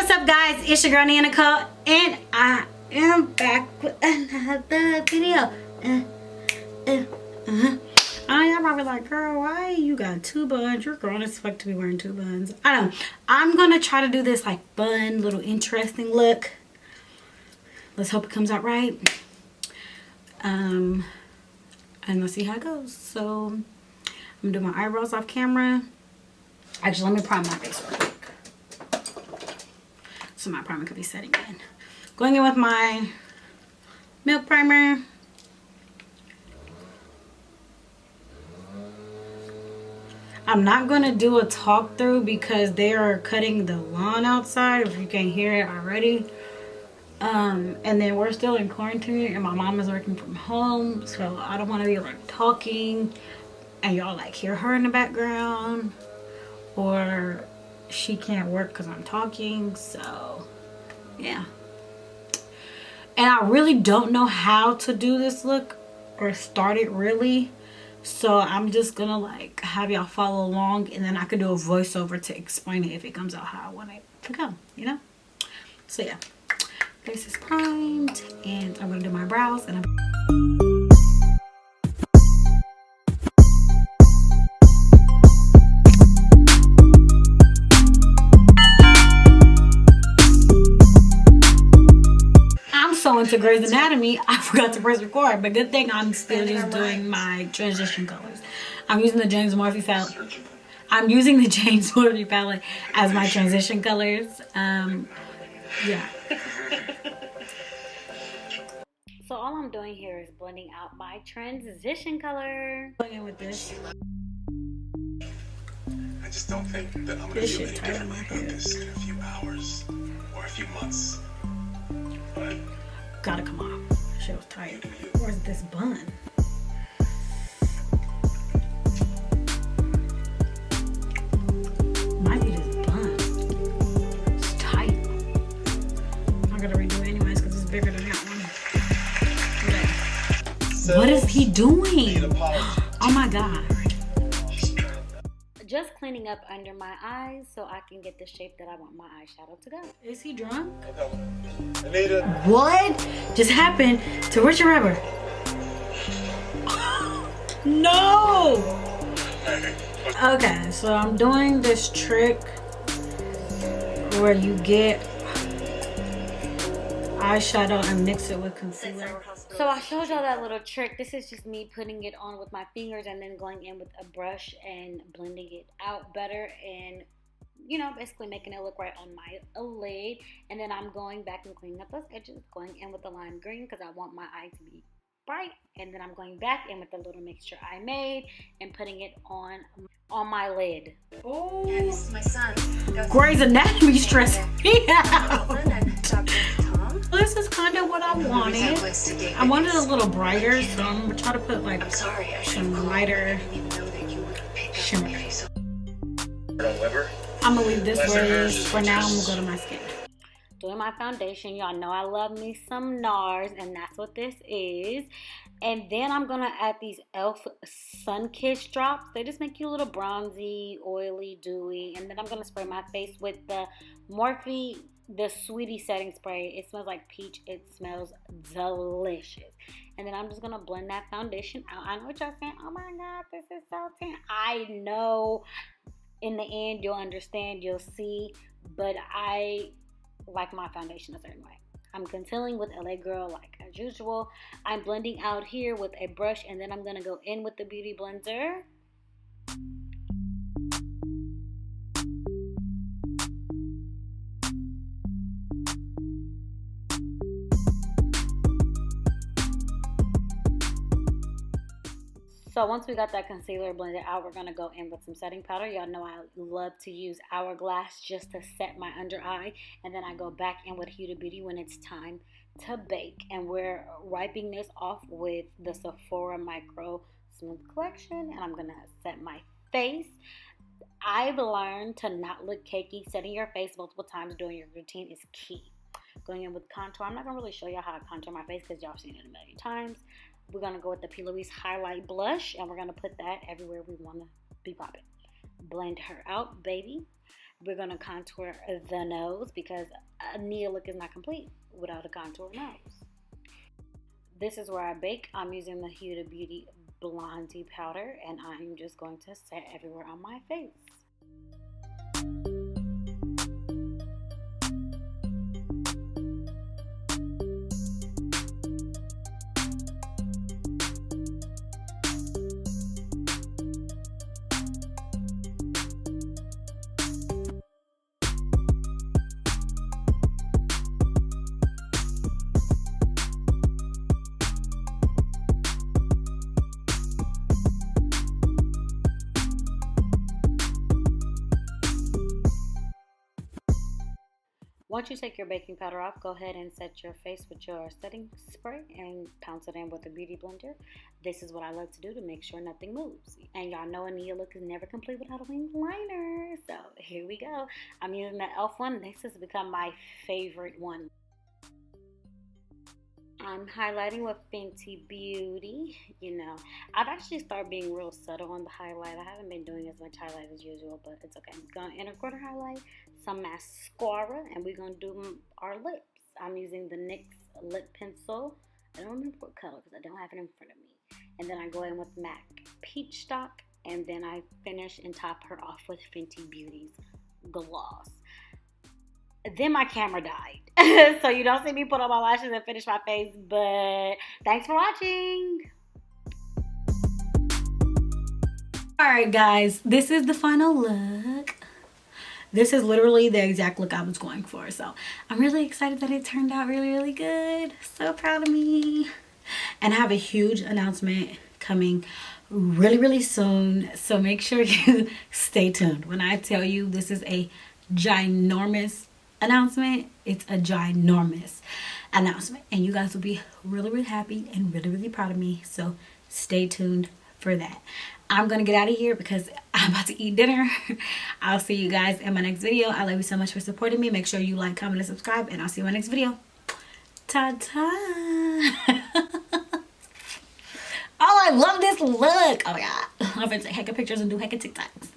What's up, guys? It's your girl NeyahNecole, and I am back with another video. Y'all probably like, girl, why you got two buns? You're grown as fuck to be wearing two buns. I know. I'm gonna try to do this like fun, little interesting look. Let's hope it comes out right. And let's see how it goes. So I'm gonna do my eyebrows off camera. Actually, let me prime my face real quick, so my primer could be setting in. Going in with my milk primer. I'm not going to do a talk through because they are cutting the lawn outside, if you can hear it already. And then we're still in quarantine and my mom is working from home, so I don't want to be like talking and y'all like hear her in the background, or she can't work because I'm talking. So yeah, and I really don't know how to do this look or start it really, so I'm just gonna like have y'all follow along, and then I could do a voiceover to explain it if it comes out how I want it to come, you know. So yeah, face is primed and I'm gonna do my brows, and into Grey's Anatomy, I forgot to press record, but good thing I'm still just doing my transition colors. I'm using the James Morphe palette. I'm using the James Morphe palette as my transition colors. Yeah. So all I'm doing here is blending out my transition color. Going in with this. I just don't think that I'm gonna feel any differently about this in a few hours or a few months. But gotta come off. Shit was tight. Where's this bun? Might be this bun. It's tight. I'm gonna redo it anyways because it's bigger than that one. Okay. So, what is he doing? Oh my god. Just cleaning up under my eyes so I can get the shape that I want my eyeshadow to go. Is he drunk? Anita. What just happened to Richard Rubber? No! Okay, so I'm doing this trick where you get eyeshadow and mix it with concealer. So I showed y'all that little trick. This is just me putting it on with my fingers and then going in with a brush and blending it out better, and you know, basically making it look right on my lid. And then I'm going back and cleaning up those edges, going in with the lime green because I want my eye to be bright, and then I'm going back in with the little mixture I made and putting it on my lid. Oh, yeah, this is my son. Grey's Anatomy stress me out. This is kind of what I wanted. I wanted a little brighter, so I'm gonna try to put like some lighter shimmer. I'm gonna leave this where it is for now. I'm gonna go to my skin. Doing my foundation. Y'all know I love me some NARS, and that's what this is. And then I'm gonna add these e.l.f. Sun Kiss drops. They just make you a little bronzy, oily, dewy. And then I'm gonna spray my face with the Morphe, the Sweetie setting spray. It smells like peach. It smells delicious. And then I'm just gonna blend that foundation out. I know what y'all saying. Oh my god, this is so tan. I know. In the end, you'll understand, you'll see, but I like my foundation a certain way. I'm concealing with LA Girl like as usual. I'm blending out here with a brush, and then I'm gonna go in with the Beauty Blender. So once we got that concealer blended out, we're going to go in with some setting powder. Y'all know I love to use Hourglass just to set my under eye. And then I go back in with Huda Beauty when it's time to bake. And we're wiping this off with the Sephora Micro Smooth Collection. And I'm going to set my face. I've learned to not look cakey. Setting your face multiple times during your routine is key. Going in with contour. I'm not going to really show y'all how I contour my face because y'all have seen it a million times. We're going to go with the P. Louise Highlight Blush, and we're going to put that everywhere we want to be popping. Blend her out, baby. We're going to contour the nose because a Nia look is not complete without a contour nose. This is where I bake. I'm using the Huda Beauty Blondie powder, and I'm just going to set everywhere on my face. Once you take your baking powder off, go ahead and set your face with your setting spray and pounce it in with a beauty blender. This is what I love to do to make sure nothing moves. And y'all know a Nia look is never complete without a winged liner. So here we go. I'm using the e.l.f. one. This has become my favorite one. I'm highlighting with Fenty Beauty. You know, I've actually started being real subtle on the highlight. I haven't been doing as much highlight as usual, but it's okay. I'm going to inner quarter highlight, some mascara, and we're going to do our lips. I'm using the NYX lip pencil. I don't remember what color because I don't have it in front of me. And then I go in with MAC Peach Stock, and then I finish and top her off with Fenty Beauty's gloss. Then my camera died. So you don't see me put on my lashes and finish my face, but thanks for watching. Alright guys, this is the final look. This is literally the exact look I was going for. So I'm really excited that it turned out really, really good. So proud of me. And I have a huge announcement coming really, really soon. So make sure you stay tuned. When I tell you this is a ginormous announcement, it's a ginormous announcement, and you guys will be really, really happy and really, really proud of me. So stay tuned for that. I'm gonna get out of here because I'm about to eat dinner. I'll see you guys in my next video. I love you so much for supporting me. Make sure you like, comment, and subscribe, and I'll see you in my next video. Ta-ta. Oh, I love this look. Oh my god, I'm gonna take hecka pictures and do hecka TikToks.